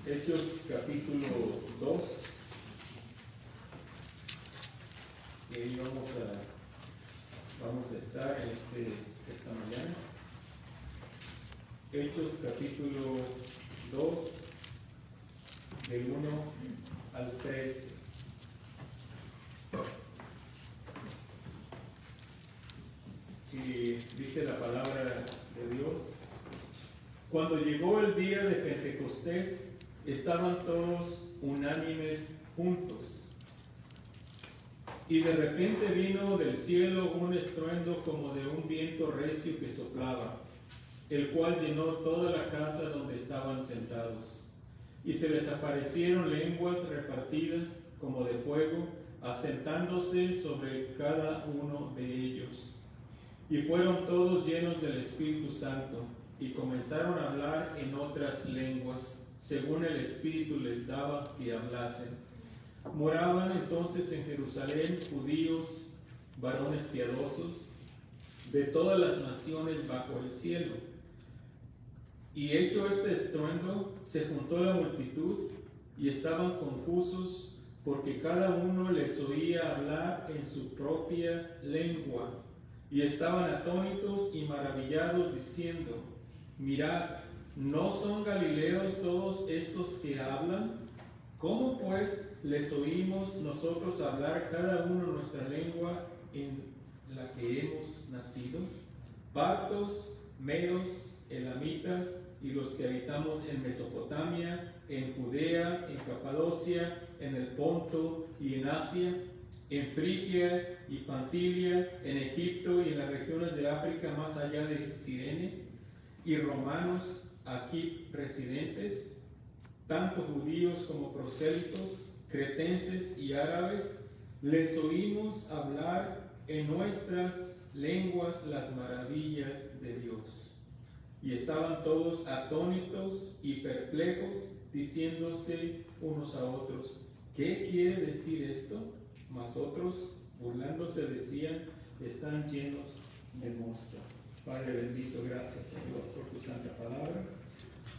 Hechos capítulo 2. Y ahí vamos a estar esta mañana. Hechos capítulo 2, del 1 al 3. Y dice la palabra de Dios: cuando llegó el día de Pentecostés, estaban todos unánimes juntos. Y de repente vino del cielo un estruendo como de un viento recio que soplaba, el cual llenó toda la casa donde estaban sentados. Y se les aparecieron lenguas repartidas como de fuego, asentándose sobre cada uno de ellos. Y fueron todos llenos del Espíritu Santo, y comenzaron a hablar en otras lenguas, según el Espíritu les daba que hablasen. Moraban entonces en Jerusalén judíos, varones piadosos, de todas las naciones bajo el cielo. Y hecho este estruendo, se juntó la multitud, y estaban confusos, porque cada uno les oía hablar en su propia lengua. Y estaban atónitos y maravillados, diciendo: mirad, ¿no son galileos todos estos que hablan? ¿Cómo pues les oímos nosotros hablar cada uno nuestra lengua en la que hemos nacido? Partos, medos, elamitas y los que habitamos en Mesopotamia, en Judea, en Capadocia, en el Ponto y en Asia, en Frigia y Panfilia, en Egipto y en las regiones de África más allá de Cirene, y romanos aquí residentes, tanto judíos como prosélitos, cretenses y árabes, les oímos hablar en nuestras lenguas las maravillas de Dios. Y estaban todos atónitos y perplejos, diciéndose unos a otros: ¿qué quiere decir esto? Mas otros, burlándose, decían: están llenos de mosto. Padre bendito, gracias, Señor, por tu santa palabra.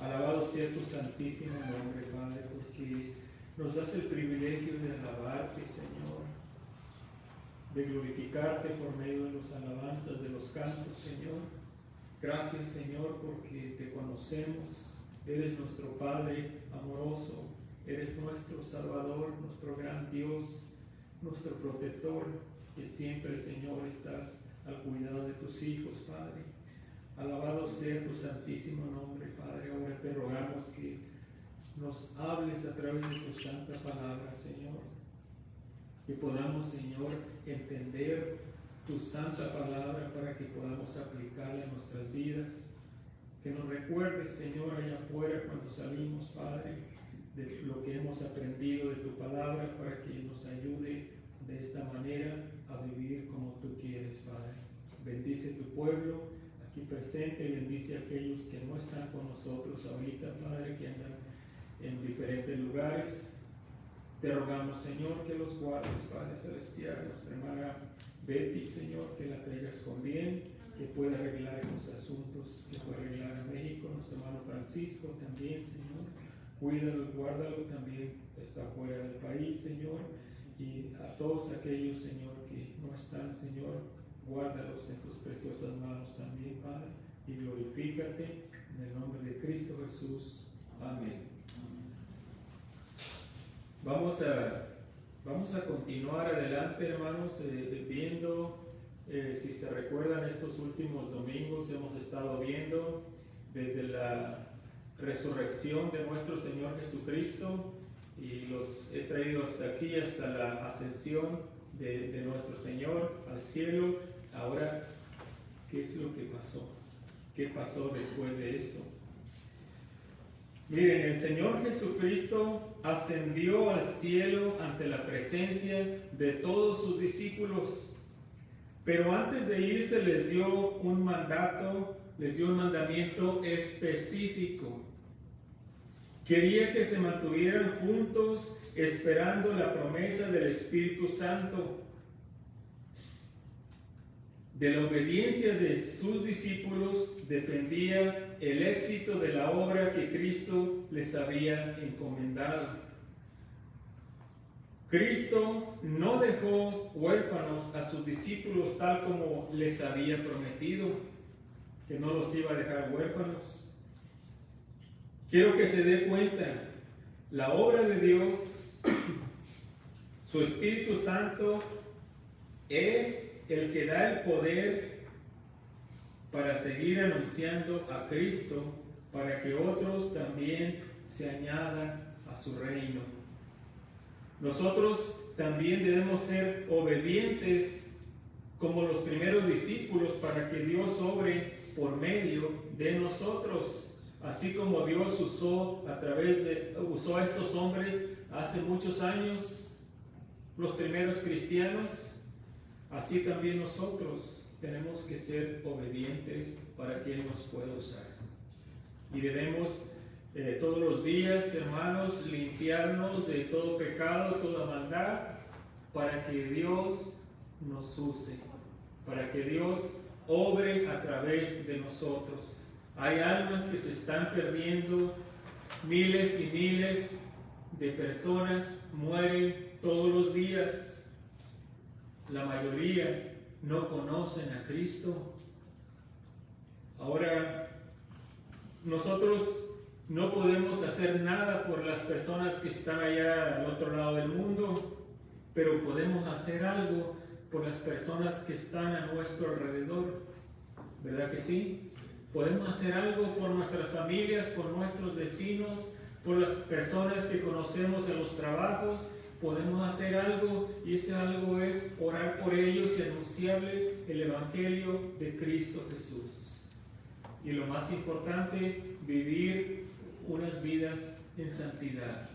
Alabado sea tu santísimo nombre, Padre, porque nos das el privilegio de alabarte, Señor, de glorificarte por medio de las alabanzas, de los cantos, Señor. Gracias, Señor, porque te conocemos. Eres nuestro Padre amoroso, eres nuestro Salvador, nuestro gran Dios, nuestro protector, que siempre, Señor, estás al cuidado de tus hijos, Padre. Alabado sea tu santísimo nombre, Padre. Ahora te rogamos que nos hables a través de tu santa palabra, Señor. Que podamos, Señor, entender tu santa palabra para que podamos aplicarla en nuestras vidas. Que nos recuerdes, Señor, allá afuera cuando salimos, Padre, de lo que hemos aprendido de tu palabra, para que nos ayude de esta manera a vivir como tú quieres, Padre. Bendice tu pueblo aquí presente, y bendice a aquellos que no están con nosotros ahorita, Padre, que andan en diferentes lugares. Te rogamos, Señor, que los guardes, Padre celestial. Nuestra hermana Betty, Señor, que la traigas con bien, que pueda arreglar estos asuntos que pueda arreglar en México. Nuestro hermano Francisco también, Señor, cuídalo y guárdalo, también está fuera del país, Señor. Y a todos aquellos, Señor, que no están, Señor, guárdalos en tus preciosas manos también, Padre, y glorifícate en el nombre de Cristo Jesús. Amén. Vamos a continuar adelante, hermanos, viendo, si se recuerdan, estos últimos domingos hemos estado viendo desde la resurrección de nuestro Señor Jesucristo, y los he traído hasta aquí, hasta la ascensión de nuestro Señor al cielo. Ahora, ¿qué es lo que pasó? ¿Qué pasó después de esto? Miren, el Señor Jesucristo ascendió al cielo ante la presencia de todos sus discípulos, pero antes de irse les dio un mandamiento específico. Quería que se mantuvieran juntos esperando la promesa del Espíritu Santo. De la obediencia de sus discípulos dependía el éxito de la obra que Cristo les había encomendado. Cristo no dejó huérfanos a sus discípulos tal como les había prometido, que no los iba a dejar huérfanos. Quiero que se dé cuenta, la obra de Dios, su Espíritu Santo, es el que da el poder para seguir anunciando a Cristo, para que otros también se añadan a su reino. Nosotros también debemos ser obedientes como los primeros discípulos para que Dios obre por medio de nosotros. Así como Dios usó a estos hombres hace muchos años, los primeros cristianos, así también nosotros tenemos que ser obedientes para que Él nos pueda usar. Y debemos todos los días, hermanos, limpiarnos de todo pecado, toda maldad, para que Dios nos use, para que Dios obre a través de nosotros. Hay almas que se están perdiendo, miles y miles de personas mueren todos los días. La mayoría no conocen a Cristo. Ahora, nosotros no podemos hacer nada por las personas que están allá al otro lado del mundo, pero podemos hacer algo por las personas que están a nuestro alrededor. ¿Verdad que sí? Podemos hacer algo por nuestras familias, por nuestros vecinos, por las personas que conocemos en los trabajos. Podemos hacer algo, y ese algo es orar por ellos y anunciarles el Evangelio de Cristo Jesús. Y lo más importante, vivir unas vidas en santidad.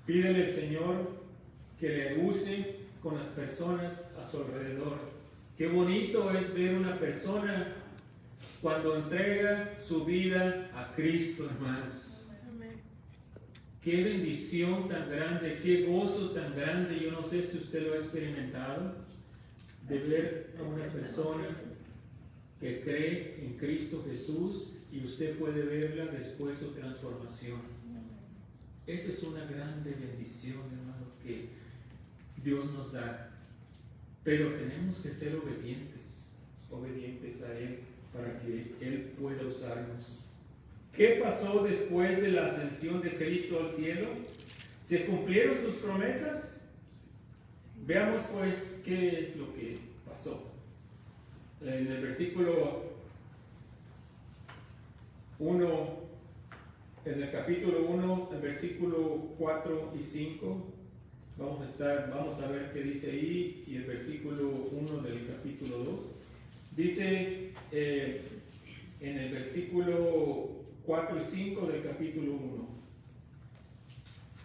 Pídele al Señor que le use con las personas a su alrededor. Qué bonito es ver una persona cuando entrega su vida a Cristo, hermanos. Qué bendición tan grande, qué gozo tan grande. Yo no sé si usted lo ha experimentado, de ver a una persona que cree en Cristo Jesús y usted puede verla después de su transformación. Esa es una grande bendición, hermano, que Dios nos da. Pero tenemos que ser obedientes a Él para que Él pueda usarnos. ¿Qué pasó después de la ascensión de Cristo al cielo? ¿Se cumplieron sus promesas? Veamos pues qué es lo que pasó. En el versículo 1, en el capítulo 1, el versículo 4 y 5, vamos a ver qué dice ahí, y el versículo 1 del capítulo 2. Dice en el versículo 4 y 5 del capítulo 1: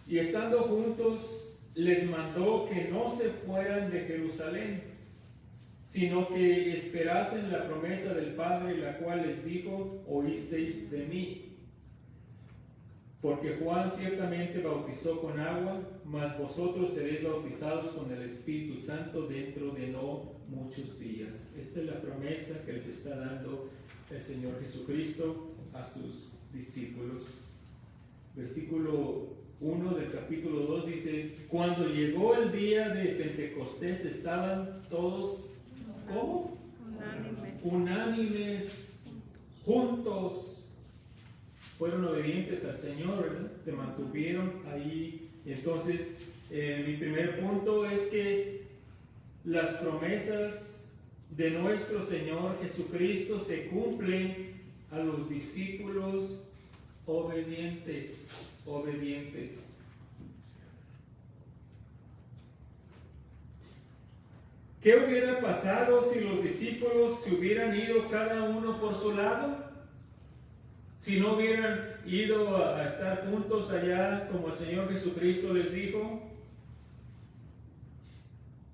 y estando juntos, les mandó que no se fueran de Jerusalén, sino que esperasen la promesa del Padre, la cual les dijo: oísteis de mí. Porque Juan ciertamente bautizó con agua, mas vosotros seréis bautizados con el Espíritu Santo dentro de no muchos días. Esta es la promesa que les está dando el Señor Jesucristo a sus discípulos. Versículo 1 del capítulo 2 dice: cuando llegó el día de Pentecostés estaban todos, ¿cómo? Unánimes, juntos. Fueron obedientes al Señor, ¿verdad? Se mantuvieron ahí. Entonces, mi primer punto es que las promesas de nuestro Señor Jesucristo se cumplen a los discípulos obedientes. ¿Qué hubiera pasado si los discípulos se hubieran ido cada uno por su lado? Si no hubieran ido a estar juntos allá como el Señor Jesucristo les dijo.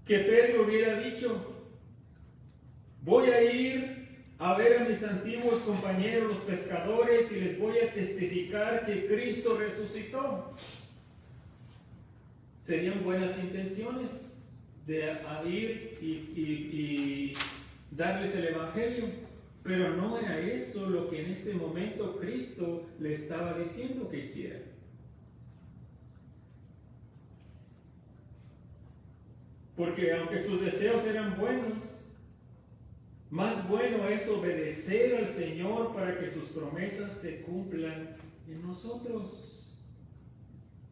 Que Pedro hubiera dicho: voy a ir a ver a mis antiguos compañeros los pescadores y les voy a testificar que Cristo resucitó. Serían buenas intenciones de ir y darles el Evangelio. Pero no era eso lo que en este momento Cristo le estaba diciendo que hiciera. Porque aunque sus deseos eran buenos, más bueno es obedecer al Señor para que sus promesas se cumplan en nosotros.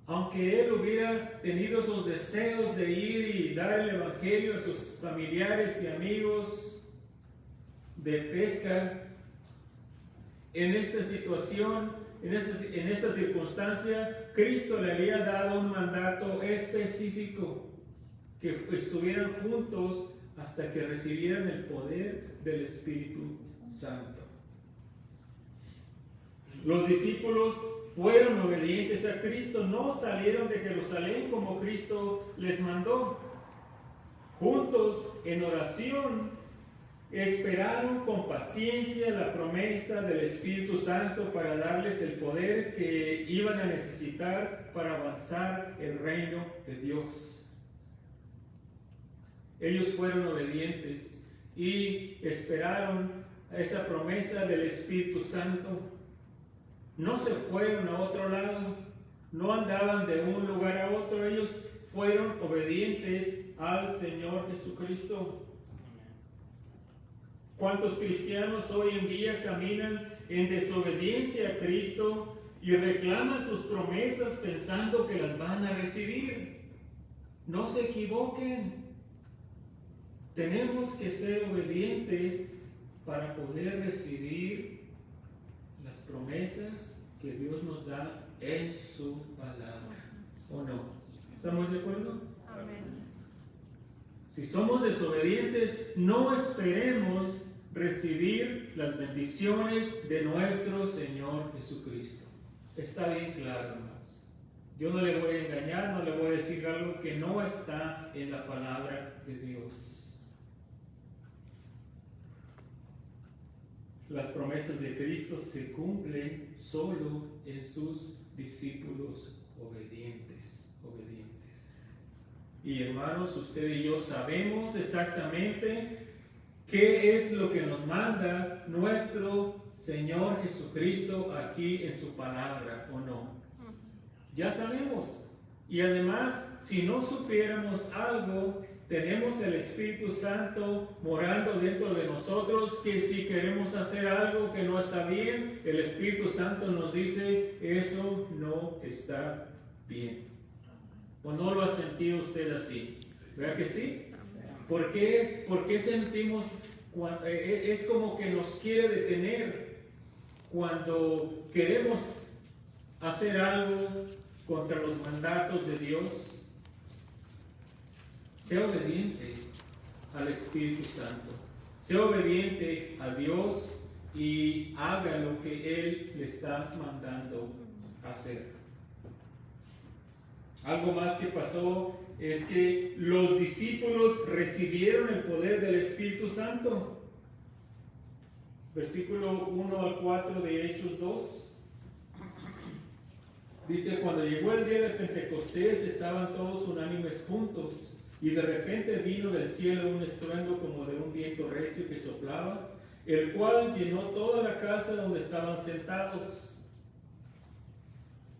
Aunque Él hubiera tenido esos deseos de ir y dar el Evangelio a sus familiares y amigos de pesca, en esta situación, en esta circunstancia, Cristo le había dado un mandato específico, que estuvieran juntos hasta que recibieran el poder del Espíritu Santo. Los discípulos fueron obedientes a Cristo, no salieron de Jerusalén como Cristo les mandó. Juntos en oración esperaron con paciencia la promesa del Espíritu Santo para darles el poder que iban a necesitar para avanzar el reino de Dios. Ellos fueron obedientes y esperaron esa promesa del Espíritu Santo. No se fueron a otro lado, no andaban de un lugar a otro, ellos fueron obedientes al Señor Jesucristo. ¿Cuántos cristianos hoy en día caminan en desobediencia a Cristo y reclaman sus promesas pensando que las van a recibir? No se equivoquen. Tenemos que ser obedientes para poder recibir las promesas que Dios nos da en su palabra. ¿O no? ¿Estamos de acuerdo? Amén. Si somos desobedientes, no esperemos recibir las bendiciones de nuestro Señor Jesucristo. Está bien claro, hermanos. Yo no le voy a engañar, no le voy a decir algo que no está en la palabra de Dios. Las promesas de Cristo se cumplen solo en sus discípulos obedientes. Y hermanos, usted y yo sabemos exactamente qué es lo que nos manda nuestro Señor Jesucristo aquí en su palabra, ¿o no? Ya sabemos. Y además, si no supiéramos algo, tenemos el Espíritu Santo morando dentro de nosotros, que si queremos hacer algo que no está bien, el Espíritu Santo nos dice, eso no está bien. ¿O no lo ha sentido usted así? ¿Verdad que sí? ¿Por qué sentimos, es como que nos quiere detener cuando queremos hacer algo contra los mandatos de Dios? Sea obediente al Espíritu Santo. Sea obediente a Dios y haga lo que Él le está mandando hacer. Algo más que pasó es que los discípulos recibieron el poder del Espíritu Santo. Versículo 1 al 4 de Hechos 2. Dice, cuando llegó el día de Pentecostés, estaban todos unánimes juntos. Y de repente vino del cielo un estruendo como de un viento recio que soplaba, el cual llenó toda la casa donde estaban sentados.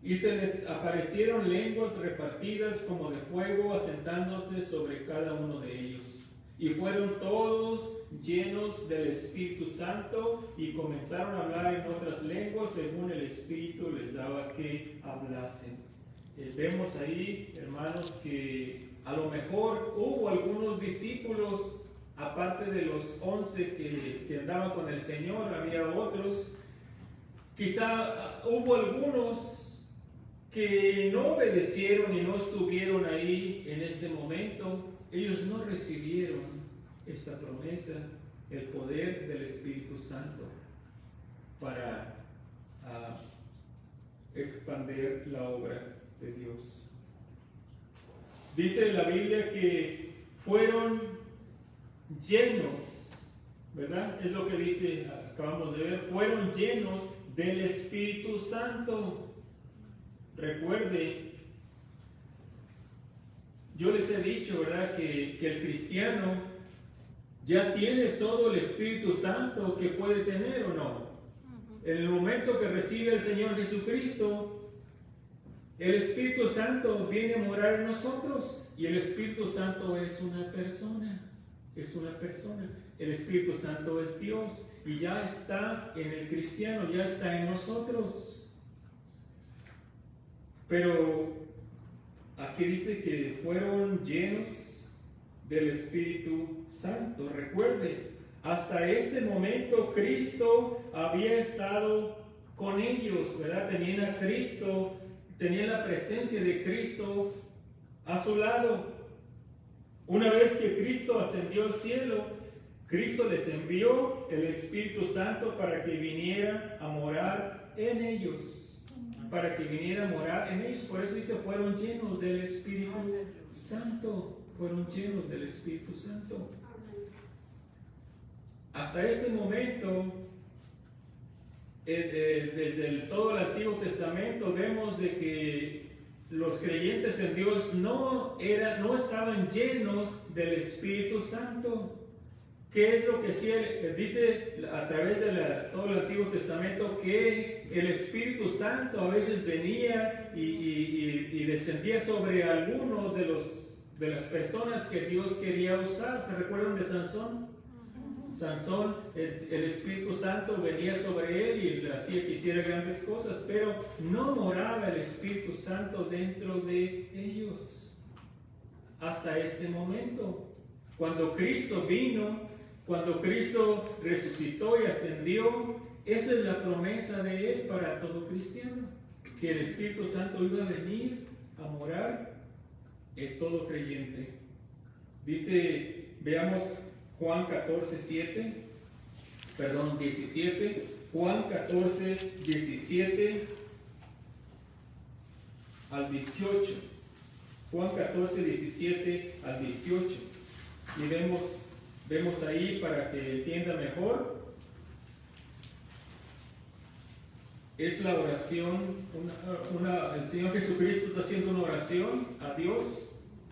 Y se les aparecieron lenguas repartidas como de fuego, asentándose sobre cada uno de ellos. Y fueron todos llenos del Espíritu Santo y comenzaron a hablar en otras lenguas según el Espíritu les daba que hablasen. Vemos ahí, hermanos, que a lo mejor hubo algunos discípulos, aparte de los 11 que andaban con el Señor, había otros. Quizá hubo algunos que no obedecieron y no estuvieron ahí en este momento. Ellos no recibieron esta promesa, el poder del Espíritu Santo para expandir la obra de Dios. Dice la Biblia que fueron llenos, ¿verdad? Es lo que dice, acabamos de ver, fueron llenos del Espíritu Santo. Recuerde, yo les he dicho, ¿verdad?, que el cristiano ya tiene todo el Espíritu Santo que puede tener o no. En el momento que recibe el Señor Jesucristo, el Espíritu Santo viene a morar en nosotros. Y el Espíritu Santo es una persona. Es una persona. El Espíritu Santo es Dios. Y ya está en el cristiano, ya está en nosotros. Pero aquí dice que fueron llenos del Espíritu Santo. Recuerde, hasta este momento Cristo había estado con ellos, ¿verdad? Tenían a Cristo, tenían la presencia de Cristo a su lado. Una vez que Cristo ascendió al cielo, Cristo les envió el Espíritu Santo para que viniera a morar en ellos. Para que viniera a morar en ellos. Por eso dice, fueron llenos del Espíritu Santo. Fueron llenos del Espíritu Santo. Hasta este momento, desde todo el Antiguo Testamento, vemos de que los creyentes en Dios no estaban llenos del Espíritu Santo. ¿Qué es lo que sí dice a través de todo el Antiguo Testamento? Que el Espíritu Santo a veces venía y descendía sobre alguno de las personas que Dios quería usar. ¿Se recuerdan de Sansón? Sansón, el Espíritu Santo venía sobre él y le hacía que hiciera grandes cosas, pero no moraba el Espíritu Santo dentro de ellos hasta este momento. Cuando Cristo vino, cuando Cristo resucitó y ascendió, esa es la promesa de Él para todo cristiano, que el Espíritu Santo iba a venir a morar en todo creyente. Dice, veamos Juan 17, Juan 14, 17 al 18. Juan 14, 17 al 18. Y vemos ahí para que entienda mejor. Es la oración, el Señor Jesucristo está haciendo una oración a Dios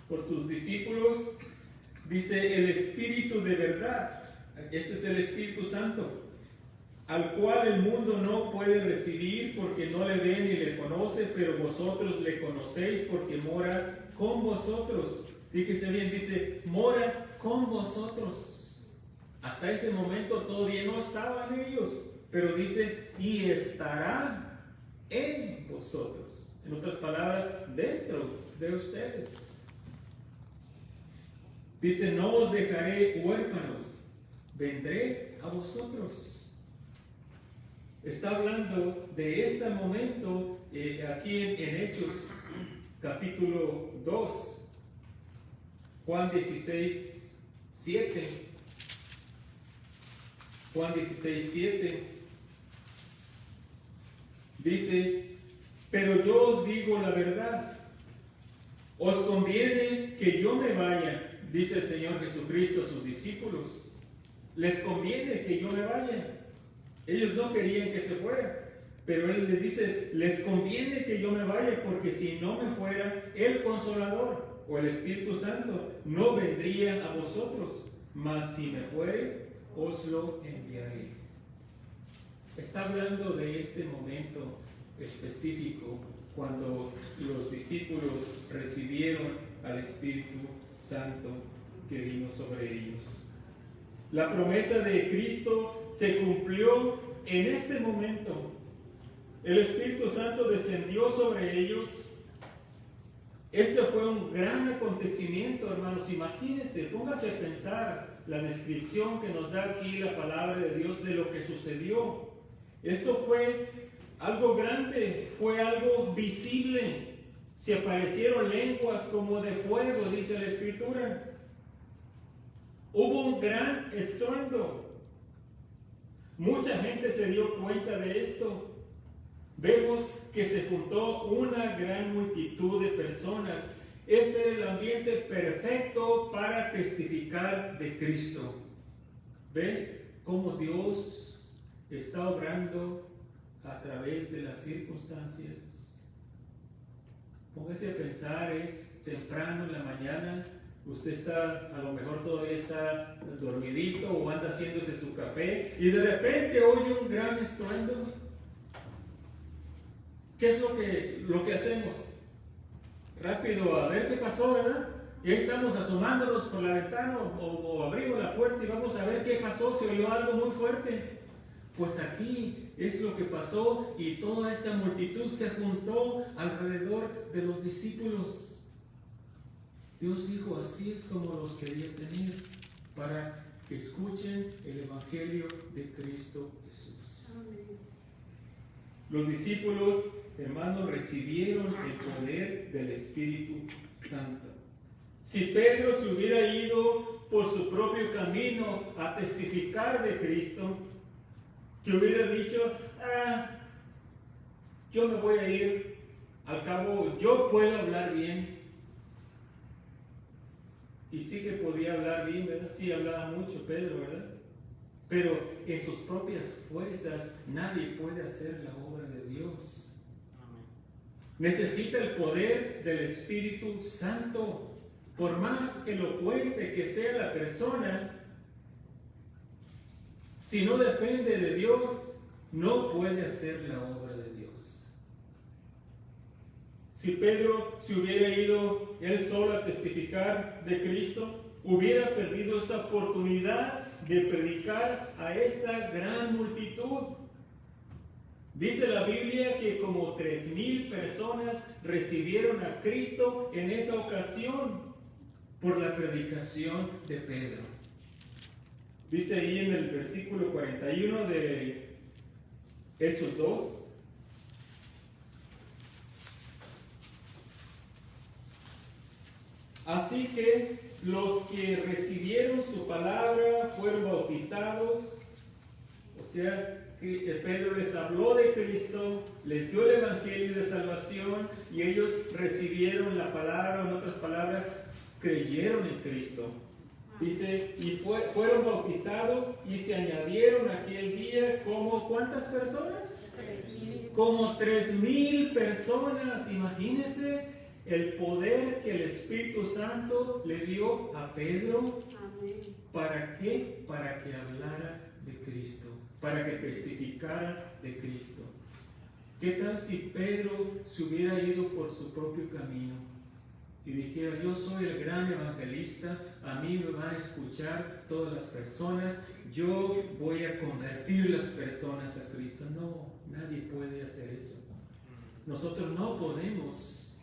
por sus discípulos. Dice, el Espíritu de verdad, este es el Espíritu Santo, al cual el mundo no puede recibir porque no le ve ni le conoce, pero vosotros le conocéis porque mora con vosotros. Fíjese bien, dice, mora con vosotros. Hasta ese momento todavía no estaban ellos, pero dice, y estará en vosotros. En otras palabras, dentro de ustedes. Dice, no os dejaré huérfanos, vendré a vosotros. Está hablando de este momento aquí en Hechos, capítulo 2, Juan 16, 7. Juan 16, 7. Dice, pero yo os digo la verdad, os conviene que yo me vaya, dice el Señor Jesucristo a sus discípulos. Les conviene que yo me vaya. Ellos no querían que se fuera, pero Él les dice, les conviene que yo me vaya, porque si no me fuera, el Consolador o el Espíritu Santo no vendría a vosotros, mas si me fuere, os lo enviaré. Está hablando de este momento específico cuando los discípulos recibieron al Espíritu Santo que vino sobre ellos. La promesa de Cristo se cumplió en este momento. El Espíritu Santo descendió sobre ellos. Este fue un gran acontecimiento, hermanos. Imagínense, póngase a pensar la descripción que nos da aquí la palabra de Dios de lo que sucedió. Esto fue algo grande, fue algo visible. Se aparecieron lenguas como de fuego, dice la Escritura. Hubo un gran estruendo. Mucha gente se dio cuenta de esto. Vemos que se juntó una gran multitud de personas. Este era el ambiente perfecto para testificar de Cristo. ¿Ve cómo Dios está obrando a través de las circunstancias? Póngase a pensar, es temprano en la mañana, Usted está, a lo mejor todavía está dormidito o anda haciéndose su café y de repente oye un gran estruendo. ¿Qué es lo que hacemos? Rápido a ver qué pasó, ¿verdad? Y ahí estamos asomándonos por la ventana o abrimos la puerta y vamos a ver qué pasó, si oyó algo muy fuerte. Pues aquí es lo que pasó y toda esta multitud se juntó alrededor de los discípulos. Dios dijo, así es como los quería tener, para que escuchen el Evangelio de Cristo Jesús. Amén. Los discípulos, hermanos, recibieron el poder del Espíritu Santo. Si Pedro se hubiera ido por su propio camino a testificar de Cristo, que hubiera dicho, yo me voy a ir, al cabo yo puedo hablar bien. Y sí que podía hablar bien, ¿verdad? Sí hablaba mucho Pedro, ¿verdad? Pero en sus propias fuerzas nadie puede hacer la obra de Dios. Amén. Necesita el poder del Espíritu Santo. Por más elocuente que sea la persona, si no depende de Dios, no puede hacer la obra de Dios. Si Pedro se hubiera ido él solo a testificar de Cristo, hubiera perdido esta oportunidad de predicar a esta gran multitud. Dice la Biblia que como 3,000 personas recibieron a Cristo en esa ocasión por la predicación de Pedro. Dice ahí en el versículo 41 de Hechos 2. Así que los que recibieron su palabra fueron bautizados. O sea, que Pedro les habló de Cristo, les dio el evangelio de salvación y ellos recibieron la palabra, en otras palabras, creyeron en Cristo. Dice, y fueron bautizados y se añadieron aquel día como ¿cuántas personas? 3,000. Como 3,000 personas. Imagínense el poder que el Espíritu Santo le dio a Pedro. Amén. ¿Para qué? Para que hablara de Cristo, para que testificara de Cristo. ¿Qué tal si Pedro se hubiera ido por su propio camino y dijera, yo soy el gran evangelista, a mí me van a escuchar todas las personas, yo voy a convertir las personas a Cristo? No, nadie puede hacer eso. Nosotros no podemos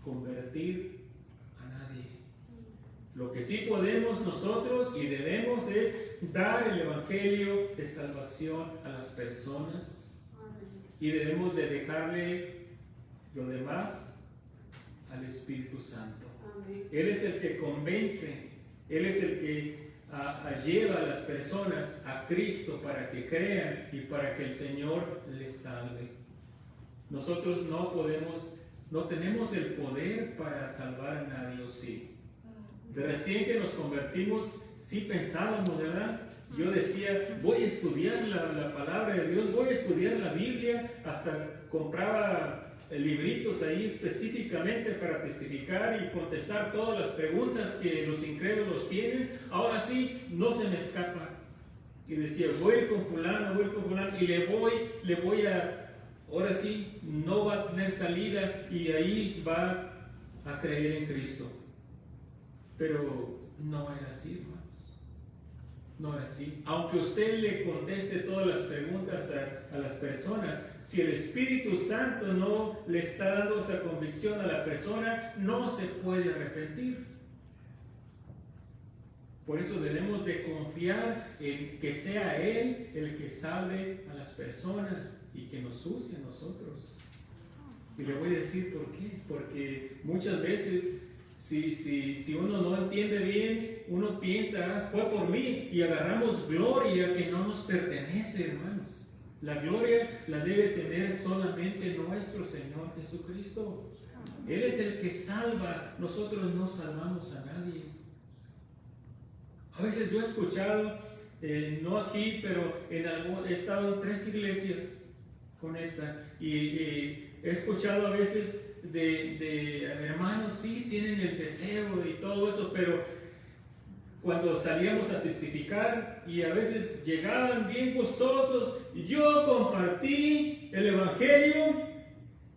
convertir a nadie. Lo que sí podemos nosotros y debemos es dar el evangelio de salvación a las personas y debemos de dejarle lo demás al Espíritu Santo. Amén. Él es el que convence, Él es el que lleva a las personas a Cristo para que crean y para que el Señor les salve. Nosotros no tenemos el poder para salvar a nadie, ¿o sí? De recién que nos convertimos, sí pensábamos, ¿verdad? Yo decía, voy a estudiar la palabra de Dios, voy a estudiar la Biblia, hasta compraba libritos ahí específicamente para testificar y contestar todas las preguntas que los incrédulos tienen. Ahora sí, no se me escapa. Y decía, voy a ir con fulano, y le voy a, ahora sí, no va a tener salida y ahí va a creer en Cristo. Pero no era así, hermanos. No era así. Aunque usted le conteste todas las preguntas a las personas, si el Espíritu Santo no le está dando esa convicción a la persona, no se puede arrepentir. Por eso debemos de confiar en que sea Él el que salve a las personas y que nos use a nosotros. Y le voy a decir por qué. Porque muchas veces, si uno no entiende bien, uno piensa, fue por mí, y agarramos gloria que no nos pertenece, hermanos. La gloria la debe tener solamente nuestro Señor Jesucristo. Él es el que salva, nosotros no salvamos a nadie. A veces yo he escuchado, no aquí, pero he estado en 3 iglesias con esta, y he escuchado a veces de hermanos, sí, tienen el deseo y todo eso, pero cuando salíamos a testificar y a veces llegaban bien gustosos, y yo compartí el Evangelio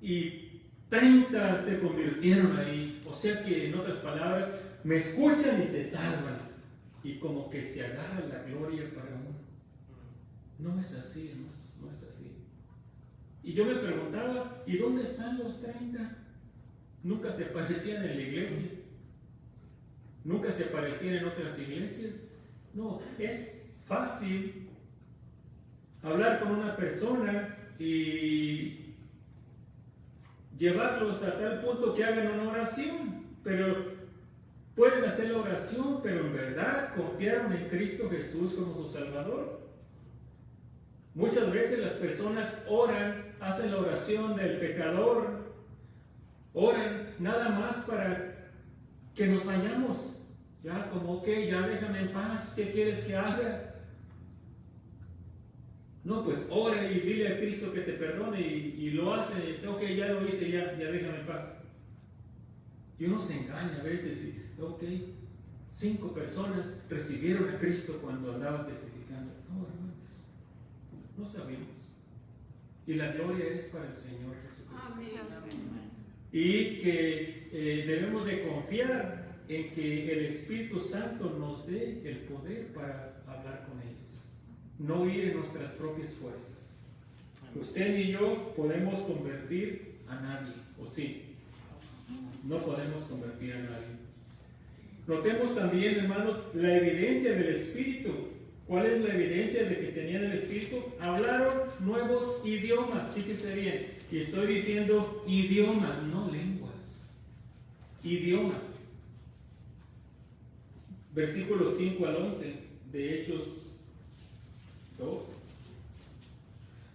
y 30 se convirtieron ahí. O sea que, en otras palabras, me escuchan y se salvan, y como que se agarra la gloria para uno. No es así, hermano, no es así. Y yo me preguntaba, ¿y dónde están los 30? Nunca se aparecían en la iglesia, nunca se aparecían en otras iglesias. No, es fácil hablar con una persona y llevarlos a tal punto que hagan una oración, pero pueden hacer la oración, pero en verdad confiaron en Cristo Jesús como su Salvador. Muchas veces las personas oran, hacen la oración del pecador, oran nada más para que nos vayamos. Ya como, ok, ya déjame en paz, ¿qué quieres que haga? No, pues ora y dile a Cristo que te perdone, y lo hace, y dice, ok, ya lo hice, ya déjame en paz. Y uno se engaña a veces, y, ok, 5 personas recibieron a Cristo cuando andaba testificando. No, hermanos, no sabemos. Y la gloria es para el Señor Jesucristo. Amén. Y que debemos de confiar en que el Espíritu Santo nos dé el poder para hablar con ellos, no ir en nuestras propias fuerzas. Usted ni yo podemos convertir a nadie, ¿o sí? No podemos convertir a nadie. Notemos también, hermanos, la evidencia del Espíritu. ¿Cuál es la evidencia de que tenían el Espíritu? Hablaron nuevos idiomas, fíjese bien. Y estoy diciendo idiomas, no lenguas. Idiomas. Versículos 5 al 11 de Hechos 2.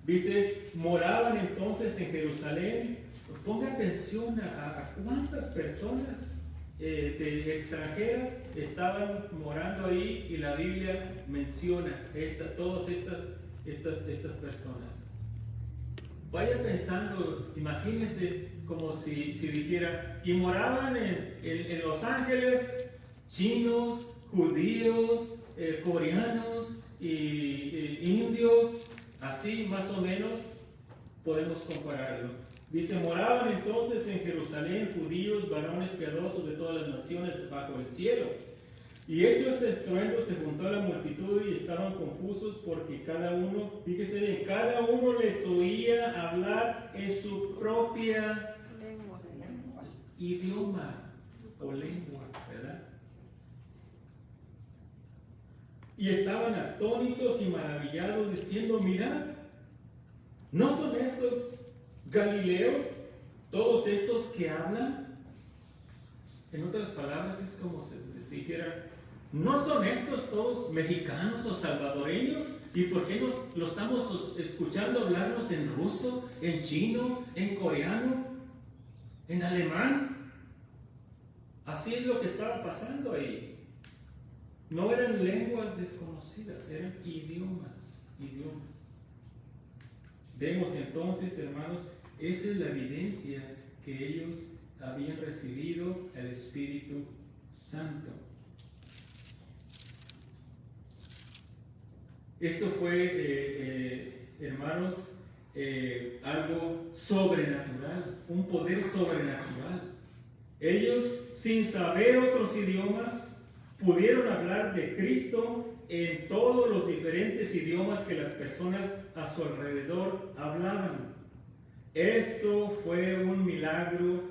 Dice, moraban entonces en Jerusalén. Ponga atención a cuántas personas de extranjeras estaban morando ahí, y la Biblia menciona todas estas personas. Vaya pensando, imagínense como si dijera, y moraban en Los Ángeles chinos, judíos, coreanos y indios, así más o menos podemos compararlo. Dice, moraban entonces en Jerusalén judíos, varones piadosos de todas las naciones bajo el cielo. Y hechos estruendo se juntó a la multitud y estaban confusos porque cada uno, fíjese bien, cada uno les oía hablar en su propia idioma o lengua, ¿verdad? Y estaban atónitos y maravillados diciendo, mirad, ¿no son estos Galileos, todos estos que hablan? En otras palabras, es como si dijera, ¿no son estos todos mexicanos o salvadoreños? ¿Y por qué lo estamos escuchando hablarnos en ruso, en chino, en coreano, en alemán? Así es lo que estaba pasando ahí. No eran lenguas desconocidas, eran idiomas. Vemos entonces, hermanos, esa es la evidencia que ellos habían recibido el Espíritu Santo. Esto fue, hermanos, algo sobrenatural, un poder sobrenatural. Ellos, sin saber otros idiomas, pudieron hablar de Cristo en todos los diferentes idiomas que las personas a su alrededor hablaban. Esto fue un milagro,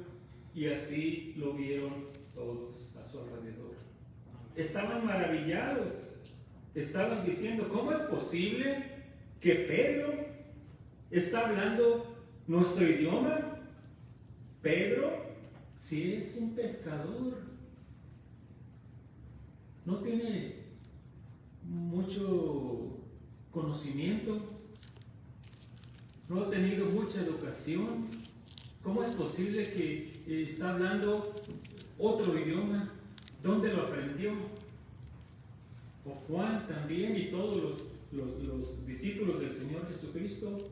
y así lo vieron todos a su alrededor. Estaban maravillados, estaban diciendo, ¿cómo es posible que Pedro está hablando nuestro idioma? Pedro, si es un pescador, no tiene mucho conocimiento, no ha tenido mucha educación. ¿Cómo es posible que está hablando otro idioma? ¿Dónde lo aprendió? O Juan también, y todos los discípulos del Señor Jesucristo,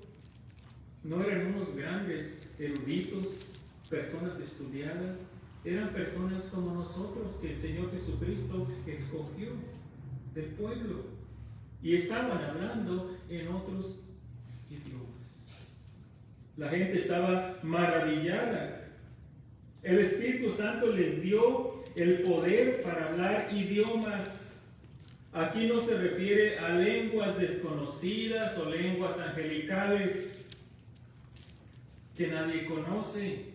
no eran unos grandes eruditos, personas estudiadas, eran personas como nosotros que el Señor Jesucristo escogió del pueblo y estaban hablando en otros idiomas. La gente estaba maravillada. El Espíritu Santo les dio el poder para hablar idiomas. Aquí no se refiere a lenguas desconocidas o lenguas angelicales que nadie conoce.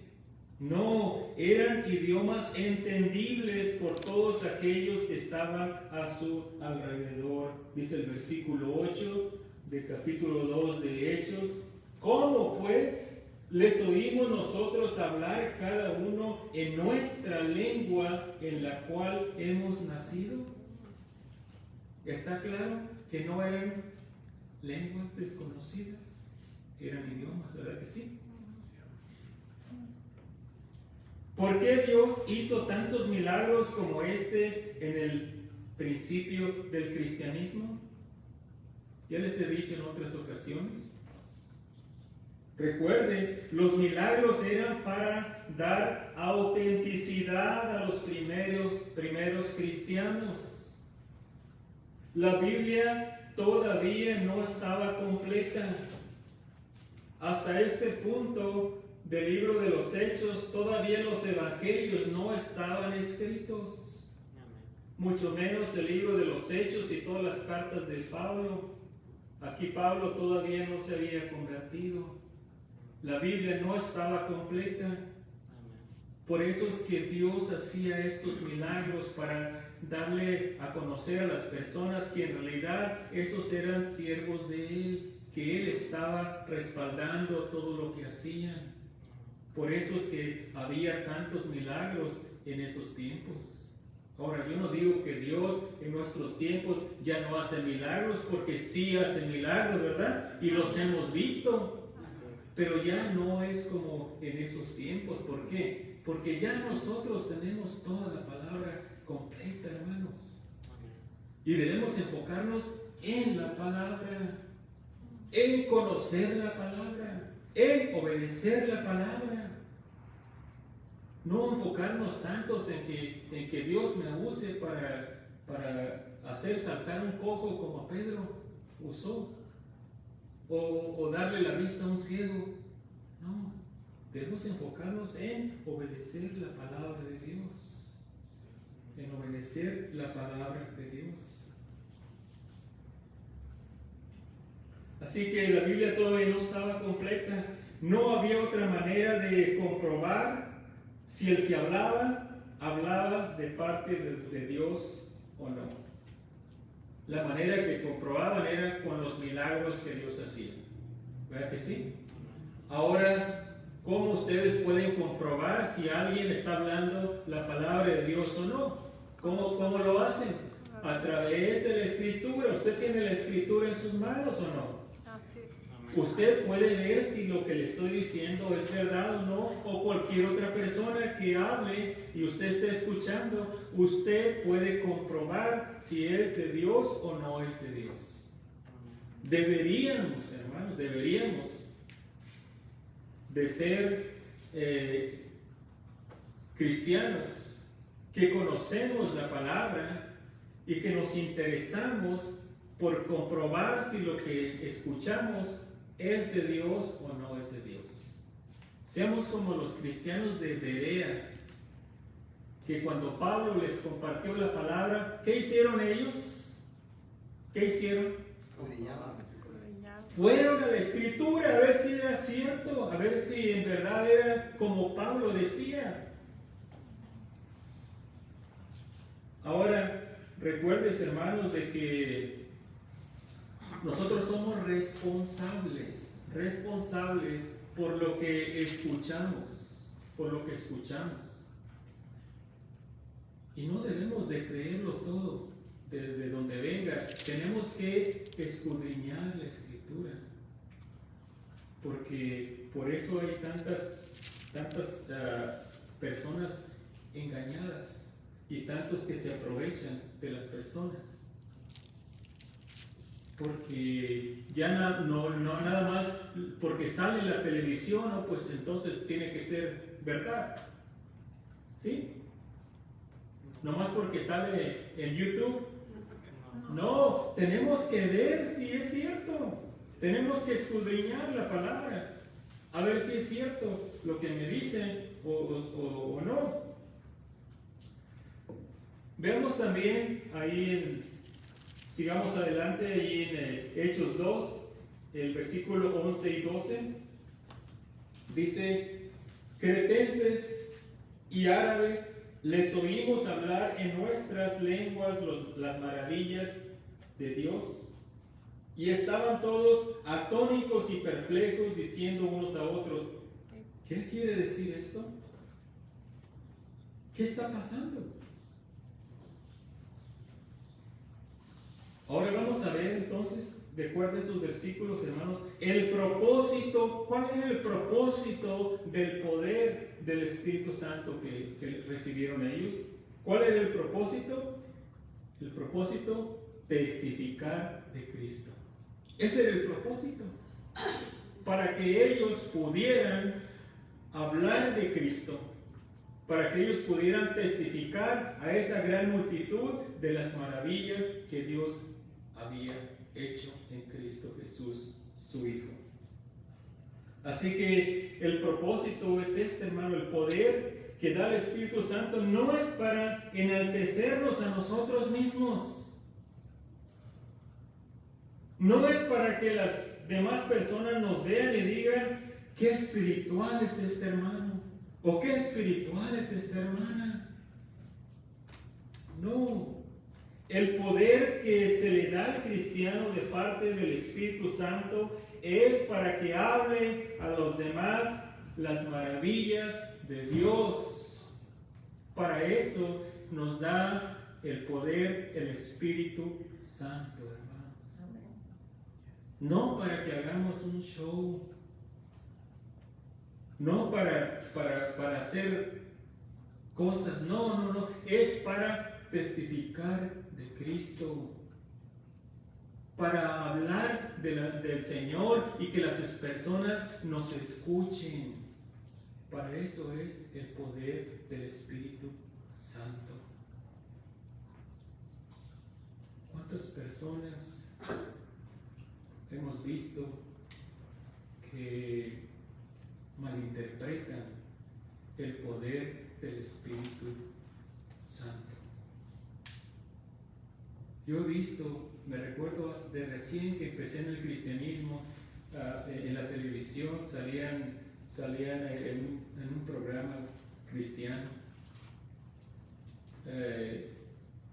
No, eran idiomas entendibles por todos aquellos que estaban a su alrededor. Dice el versículo 8 del capítulo 2 de Hechos. ¿Cómo pues les oímos nosotros hablar cada uno en nuestra lengua en la cual hemos nacido? Está claro que no eran lenguas desconocidas, eran idiomas, ¿verdad que sí? ¿Por qué Dios hizo tantos milagros como este en el principio del cristianismo? Ya les he dicho en otras ocasiones. Recuerden, los milagros eran para dar autenticidad a los primeros cristianos. La Biblia todavía no estaba completa. Hasta este punto del libro de los Hechos, todavía los evangelios no estaban escritos. Mucho menos el libro de los Hechos y todas las cartas de Pablo. Aquí Pablo todavía no se había convertido. La Biblia no estaba completa. Por eso es que Dios hacía estos milagros para darle a conocer a las personas que en realidad esos eran siervos de Él, que Él estaba respaldando todo lo que hacían. Por eso es que había tantos milagros en esos tiempos. Ahora, yo no digo que Dios en nuestros tiempos ya no hace milagros, porque sí hace milagros, ¿verdad? Y los hemos visto. Pero ya no es como en esos tiempos. ¿Por qué? Porque ya nosotros tenemos toda la palabra completa, hermanos. Y debemos enfocarnos en la palabra, en conocer la palabra, en obedecer la palabra. No enfocarnos tantos en que Dios me use para hacer saltar un cojo como a Pedro usó, o darle la vista a un ciego. No, debemos enfocarnos en obedecer la palabra de Dios, en obedecer la palabra de Dios. Así que la Biblia todavía no estaba completa. No había otra manera de comprobar si el que hablaba de parte de Dios o no. La manera que comprobaban era con los milagros que Dios hacía. ¿Verdad que sí? Ahora, ¿cómo ustedes pueden comprobar si alguien está hablando la palabra de Dios o no? ¿Cómo lo hacen? A través de la Escritura. ¿Usted tiene la Escritura en sus manos o no? Usted puede ver si lo que le estoy diciendo es verdad o no, o cualquier otra persona que hable y usted esté escuchando, usted puede comprobar si es de Dios o no es de Dios. Deberíamos, hermanos, de ser cristianos que conocemos la palabra y que nos interesamos por comprobar si lo que escuchamos ¿es de Dios o no es de Dios? Seamos como los cristianos de Berea, que cuando Pablo les compartió la palabra, ¿qué hicieron ellos? ¿Qué hicieron? Fueron a la Escritura a ver si era cierto, a ver si en verdad era como Pablo decía. Ahora, recuerdes, hermanos, de que nosotros somos responsables por lo que escuchamos, Y no debemos de creerlo todo de donde venga. Tenemos que escudriñar la Escritura, porque por eso hay tantas personas engañadas y tantos que se aprovechan de las personas. porque ya no nada más porque sale en la televisión, ¿no? Pues entonces tiene que ser verdad. ¿Sí? Nomás porque sale en YouTube. No, tenemos que ver si es cierto. Tenemos que escudriñar la palabra, a ver si es cierto lo que me dicen o no. Veamos también ahí, sigamos adelante, ahí en Hechos 2, el versículo 11 y 12. Dice: cretenses y árabes, les oímos hablar en nuestras lenguas las maravillas de Dios. Y estaban todos atónitos y perplejos, diciendo unos a otros: ¿qué quiere decir esto? ¿Qué está pasando? Ahora vamos a ver entonces, de acuerdo a estos versículos, hermanos, el propósito. ¿Cuál era el propósito del poder del Espíritu Santo que recibieron ellos? ¿Cuál era el propósito? El propósito: testificar de Cristo. Ese era el propósito, para que ellos pudieran hablar de Cristo, para que ellos pudieran testificar a esa gran multitud de las maravillas que Dios había hecho en Cristo Jesús, su Hijo. Así que el propósito es este, hermano. El poder que da el Espíritu Santo no es para enaltecernos a nosotros mismos. No es para que las demás personas nos vean y digan: qué espiritual es este hermano, o qué espiritual es esta hermana. No. El poder que se le da al cristiano de parte del Espíritu Santo es para que hable a los demás las maravillas de Dios. Para eso nos da el poder el Espíritu Santo, hermanos. No para que hagamos un show, no para hacer cosas, no, es para testificar de Cristo, para hablar del Señor y que las personas nos escuchen. Para eso es el poder del Espíritu Santo. ¿Cuántas personas hemos visto que malinterpretan el poder del Espíritu Santo? Yo he visto, me recuerdo de recién que empecé en el cristianismo, en la televisión salían en un programa cristiano,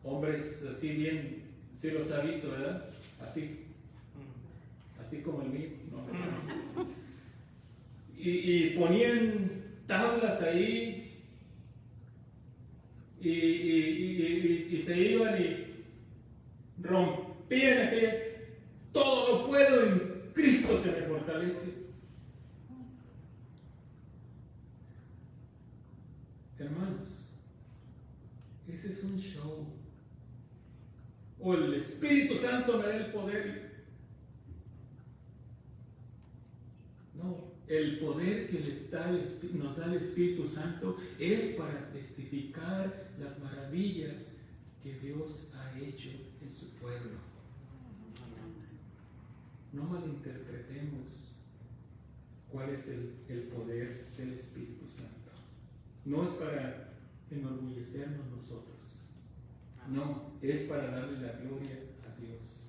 hombres así bien, sí los ha visto, ¿verdad? Así como el mío, ¿no? Y ponían tablas ahí y se iban y rompían aquella: todo lo puedo en Cristo que me fortalece. Hermanos, ese es un show. O el Espíritu Santo me da el poder. No, el poder que nos da el Espíritu Santo es para testificar las maravillas que Dios ha hecho en su pueblo. No malinterpretemos cuál es el poder del Espíritu Santo. No es para enorgullecernos nosotros. No, es para darle la gloria a Dios.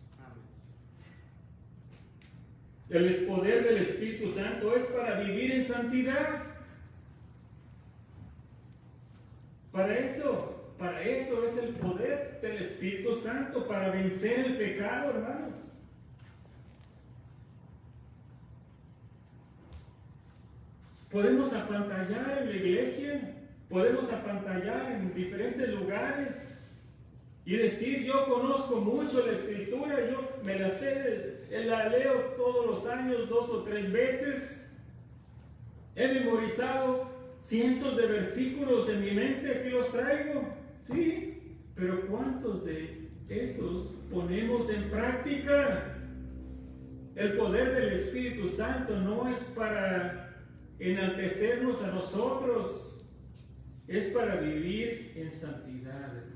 El poder del Espíritu Santo es para vivir en santidad. Para eso es el poder del Espíritu Santo, para vencer el pecado, hermanos. Podemos apantallar en la iglesia, podemos apantallar en diferentes lugares y decir: yo conozco mucho la Escritura, yo me la sé, la leo todos los años 2 o 3 veces, he memorizado cientos de versículos en mi mente, aquí los traigo, sí, pero ¿cuántos de esos ponemos en práctica? El poder del Espíritu Santo no es para enaltecernos a nosotros, es para vivir en santidad, hermanos.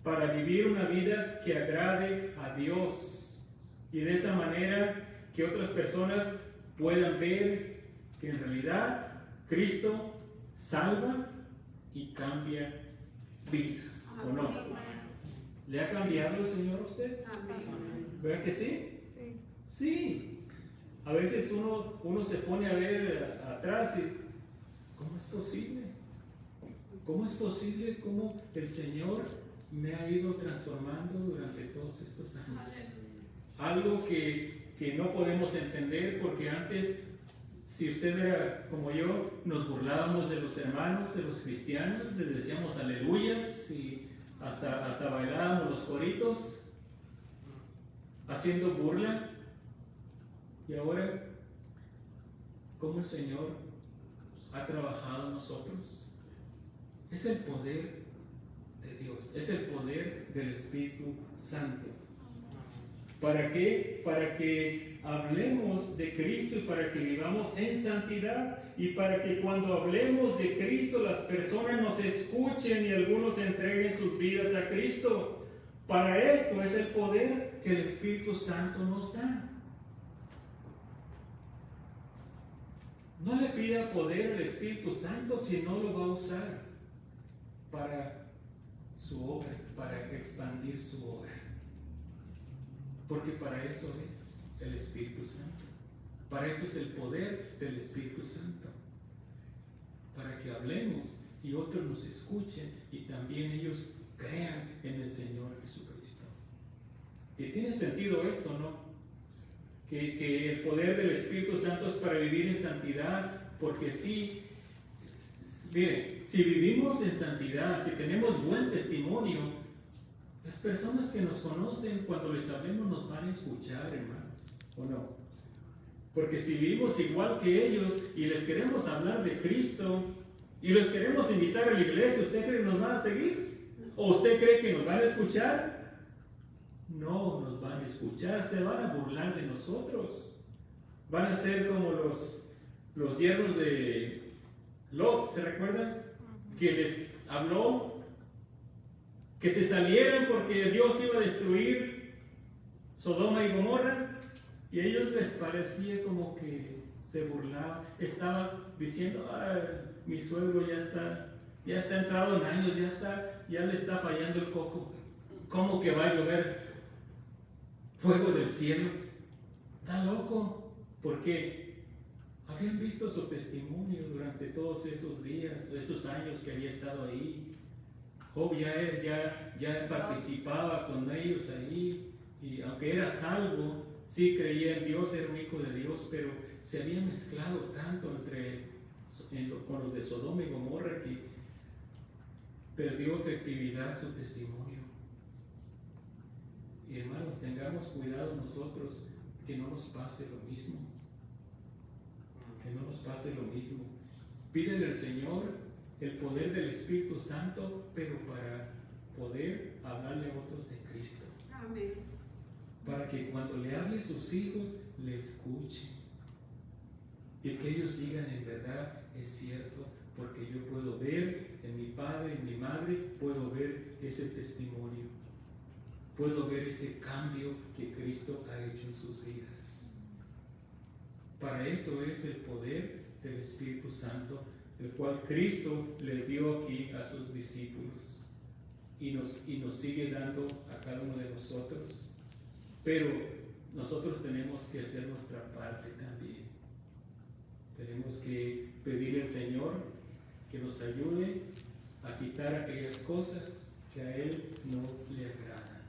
Para vivir una vida que agrade a Dios. Y de esa manera que otras personas puedan ver que en realidad Cristo salva y cambia vidas, ¿o no? ¿Le ha cambiado el Señor a usted? ¿Verdad que sí? Sí. A veces uno se pone a ver atrás y ¿cómo es posible? ¿Cómo es posible cómo el Señor me ha ido transformando durante todos estos años? Algo que no podemos entender, porque antes, si usted era como yo, nos burlábamos de los hermanos, de los cristianos, les decíamos aleluyas y hasta bailábamos los coritos, haciendo burla. Y ahora, ¿cómo el Señor ha trabajado en nosotros? Es el poder de Dios, es el poder del Espíritu Santo. ¿Para qué? Para que hablemos de Cristo y para que vivamos en santidad, y para que cuando hablemos de Cristo las personas nos escuchen y algunos entreguen sus vidas a Cristo. Para esto es el poder que el Espíritu Santo nos da. No le pida poder al Espíritu Santo si no lo va a usar para su obra, para expandir su obra. Porque para eso es el Espíritu Santo. Para eso es el poder del Espíritu Santo. Para que hablemos y otros nos escuchen y también ellos crean en el Señor Jesucristo. Y tiene sentido esto, ¿no? Que el poder del Espíritu Santo es para vivir en santidad, porque sí, miren, si vivimos en santidad, si tenemos buen testimonio, las personas que nos conocen, cuando les hablemos, nos van a escuchar, hermanos, ¿o no? Porque si vivimos igual que ellos y les queremos hablar de Cristo y les queremos invitar a la iglesia, ¿usted cree que nos van a seguir? ¿O usted cree que nos van a escuchar? No nos van a escuchar, se van a burlar de nosotros. Van a ser como los yernos de Lot, ¿se recuerdan? Que les habló que se salieran porque Dios iba a destruir Sodoma y Gomorra, y a ellos les parecía como que se burlaba. Estaba diciendo, mi suegro ya está entrado en años, ya le está fallando el coco. ¿Cómo que va a llover fuego del cielo? Está loco. ¿Por qué? Habían visto su testimonio durante todos esos días, esos años que había estado ahí. Job ya participaba con ellos ahí, y aunque era salvo, sí creía en Dios, era un hijo de Dios, pero se había mezclado tanto con los de Sodoma y Gomorra que perdió efectividad su testimonio. Y hermanos, tengamos cuidado nosotros que no nos pase lo mismo. Que no nos pase lo mismo. Pídele al Señor el poder del Espíritu Santo, pero para poder hablarle a otros de Cristo. Amén. Para que cuando le hable a sus hijos, le escuchen. Y que ellos digan, en verdad, es cierto, porque yo puedo ver en mi padre, en mi madre, puedo ver ese testimonio. Puedo ver ese cambio que Cristo ha hecho en sus vidas. Para eso es el poder del Espíritu Santo, el cual Cristo le dio aquí a sus discípulos y nos sigue dando a cada uno de nosotros. Pero nosotros tenemos que hacer nuestra parte también. Tenemos que pedirle al Señor que nos ayude a quitar aquellas cosas que a Él no le agradan.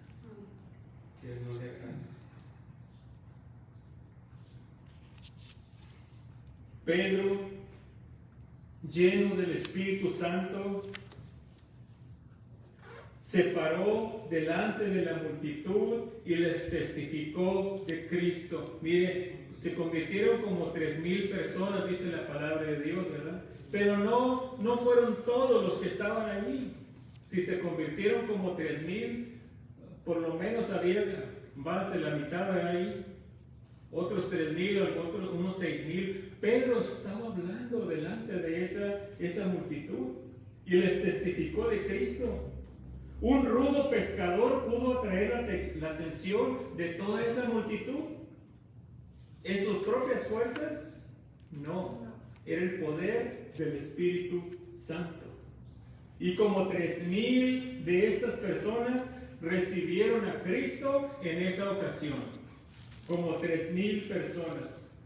Que a Él no le agradan. Pedro, lleno del Espíritu Santo, se paró delante de la multitud y les testificó de Cristo. Mire, se convirtieron como 3,000 personas, dice la palabra de Dios, ¿verdad? Pero no fueron todos los que estaban allí. Si se convirtieron como 3,000, por lo menos había más de la mitad de ahí otros 3,000, otros unos 6,000. Pedro estaba hablando delante de esa multitud y les testificó de Cristo. Un rudo pescador pudo atraer la atención de toda esa multitud. ¿En sus propias fuerzas? No, era el poder del Espíritu Santo. Y como 3,000 de estas personas recibieron a Cristo en esa ocasión. Como 3,000 personas.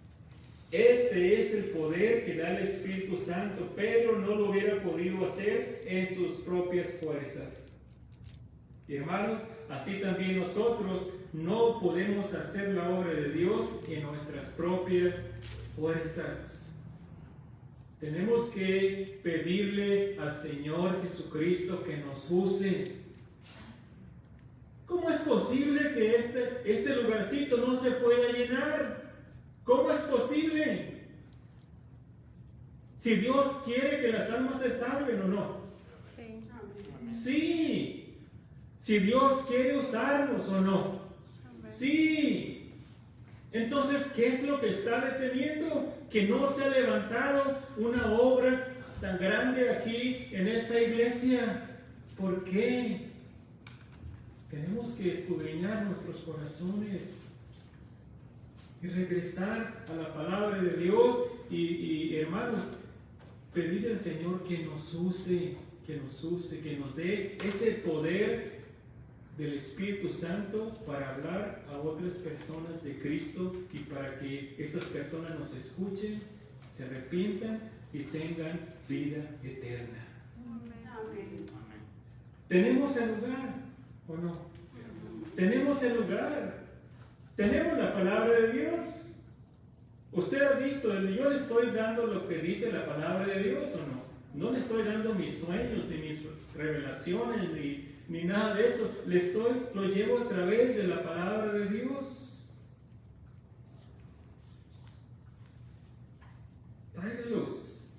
Este es el poder que da el Espíritu Santo. Pedro no lo hubiera podido hacer en sus propias fuerzas. Y hermanos, así también nosotros no podemos hacer la obra de Dios en nuestras propias fuerzas. Tenemos que pedirle al Señor Jesucristo que nos use. ¿Cómo es posible que este lugarcito no se pueda llenar? ¿Cómo es posible? Si Dios quiere que las almas se salven o no. Sí. Si Dios quiere usarnos o no. Sí. Entonces, ¿qué es lo que está deteniendo? Que no se ha levantado una obra tan grande aquí en esta iglesia. ¿Por qué? Tenemos que escudriñar nuestros corazones y regresar a la palabra de Dios y hermanos, pedirle al Señor que nos use, que nos dé ese poder del Espíritu Santo para hablar a otras personas de Cristo y para que estas personas nos escuchen, se arrepientan y tengan vida eterna. Amén. ¿Tenemos el lugar o no? Tenemos el lugar. Tenemos la palabra de Dios. Usted ha visto, yo le estoy dando lo que dice la palabra de Dios o no. No le estoy dando mis sueños, ni mis revelaciones, ni nada de eso. Lo llevo a través de la palabra de Dios. Tráigalos,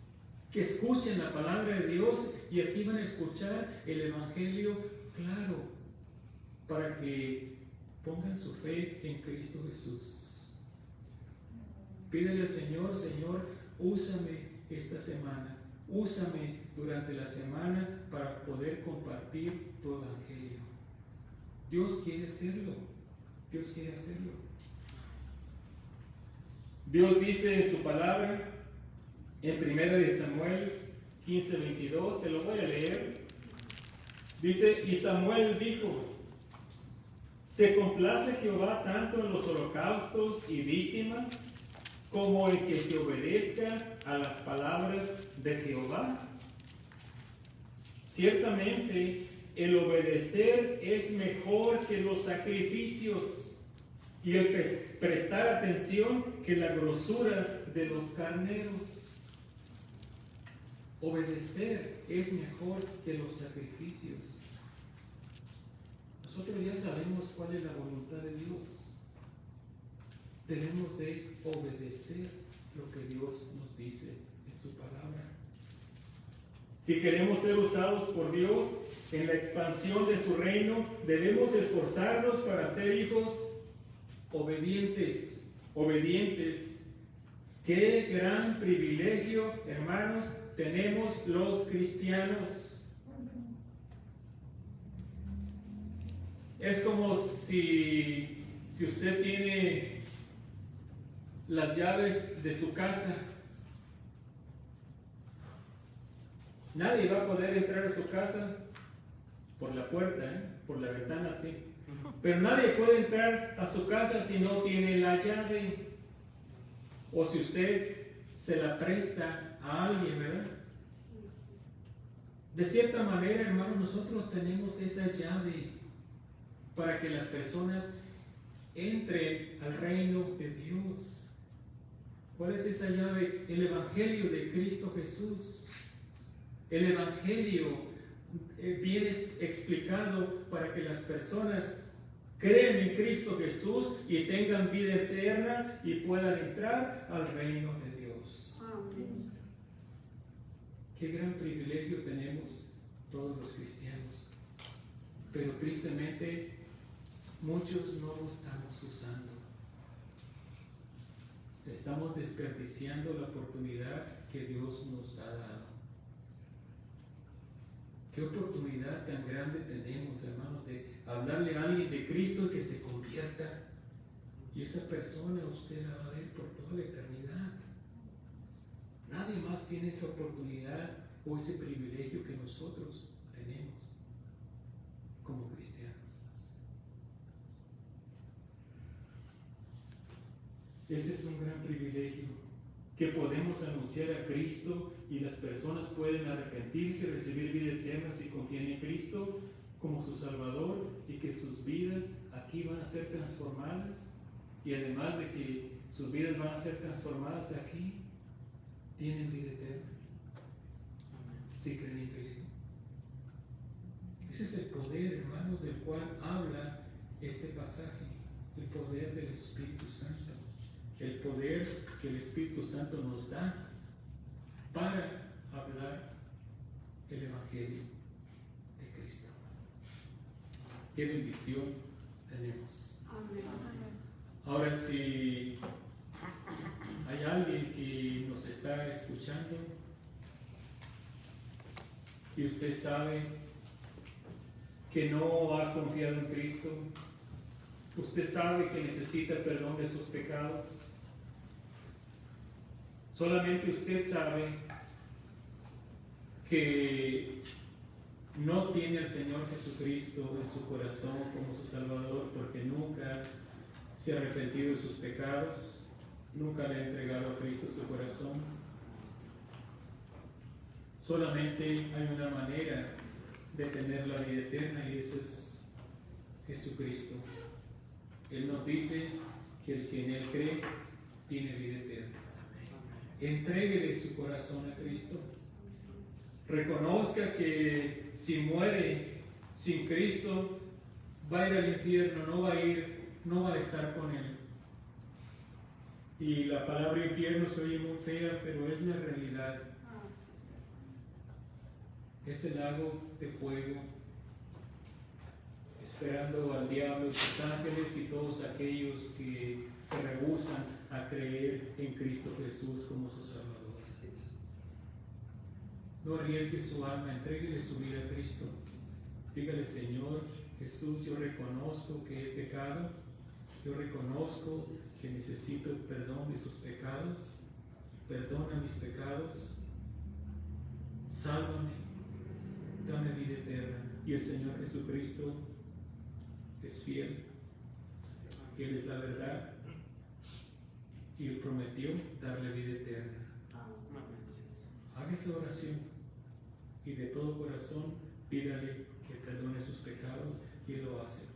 que escuchen la palabra de Dios y aquí van a escuchar el Evangelio claro, para que pongan su fe en Cristo Jesús. Pídele al Señor, Señor, úsame esta semana. Úsame durante la semana para poder compartir tu Evangelio. Dios quiere hacerlo. Dios quiere hacerlo. Dios dice en su palabra, en 1 Samuel 15:22, se lo voy a leer. Dice, y Samuel dijo, ¿se complace Jehová tanto en los holocaustos y víctimas como en que se obedezca a las palabras de Jehová? Ciertamente, el obedecer es mejor que los sacrificios y el prestar atención que la grosura de los carneros. Obedecer es mejor que los sacrificios. Nosotros ya sabemos cuál es la voluntad de Dios. Debemos de obedecer lo que Dios nos dice en su palabra. Si queremos ser usados por Dios en la expansión de su reino, debemos esforzarnos para ser hijos obedientes. Qué gran privilegio, hermanos, tenemos los cristianos. Es como si usted tiene las llaves de su casa. Nadie va a poder entrar a su casa por la puerta, por la ventana, sí. Pero nadie puede entrar a su casa si no tiene la llave. O si usted se la presta a alguien, ¿verdad? De cierta manera, hermanos, nosotros tenemos esa llave para que las personas entren al reino de Dios. ¿Cuál es esa llave? El Evangelio de Cristo Jesús. El Evangelio viene explicado para que las personas crean en Cristo Jesús y tengan vida eterna y puedan entrar al reino de Dios. Amén. Qué gran privilegio tenemos todos los cristianos. Pero tristemente muchos no lo estamos usando. estamos desperdiciando la oportunidad que Dios nos ha dado. Qué oportunidad tan grande tenemos, hermanos, de hablarle a alguien de Cristo y que se convierta. Y esa persona usted la va a ver por toda la eternidad. Nadie más tiene esa oportunidad o ese privilegio que nosotros tenemos como cristianos. Ese es un gran privilegio, que podemos anunciar a Cristo y las personas pueden arrepentirse y recibir vida eterna si confían en Cristo como su Salvador, y que sus vidas aquí van a ser transformadas, y además de que sus vidas van a ser transformadas aquí, tienen vida eterna si creen en Cristo. Ese es el poder, hermanos, del cual habla este pasaje, el poder del Espíritu Santo, el poder que el Espíritu Santo nos da para hablar el Evangelio de Cristo. Qué bendición tenemos. Ahora, si hay alguien que nos está escuchando y usted sabe que no ha confiado en Cristo, usted sabe que necesita perdón de sus pecados, solamente usted sabe que no tiene al Señor Jesucristo en su corazón como su Salvador porque nunca se ha arrepentido de sus pecados, nunca le ha entregado a Cristo su corazón. Solamente hay una manera de tener la vida eterna y ese es Jesucristo. Él nos dice que el que en Él cree tiene vida eterna. Entréguele su corazón a Cristo. Reconozca que si muere sin Cristo va a ir al infierno, no va a estar con Él. Y la palabra infierno se oye muy fea, pero es la realidad. Es el lago de fuego, esperando al diablo y sus ángeles y todos aquellos que se rehúsan a creer en Cristo Jesús como su Salvador. No arriesgue su alma, entréguele su vida a Cristo. Dígale: Señor Jesús, yo reconozco que he pecado, yo reconozco que necesito el perdón de sus pecados, perdona mis pecados, sálvame, dame vida eterna. Y el Señor Jesucristo es fiel, Él es la verdad y Él prometió darle vida eterna. Haga esa oración y de todo corazón pídale que perdone sus pecados, y lo hace.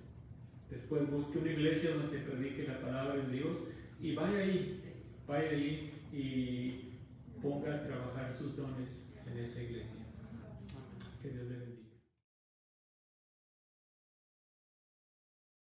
Después busque una iglesia donde se predique la palabra de Dios y vaya ahí y ponga a trabajar sus dones en esa iglesia. Que Dios le bendiga.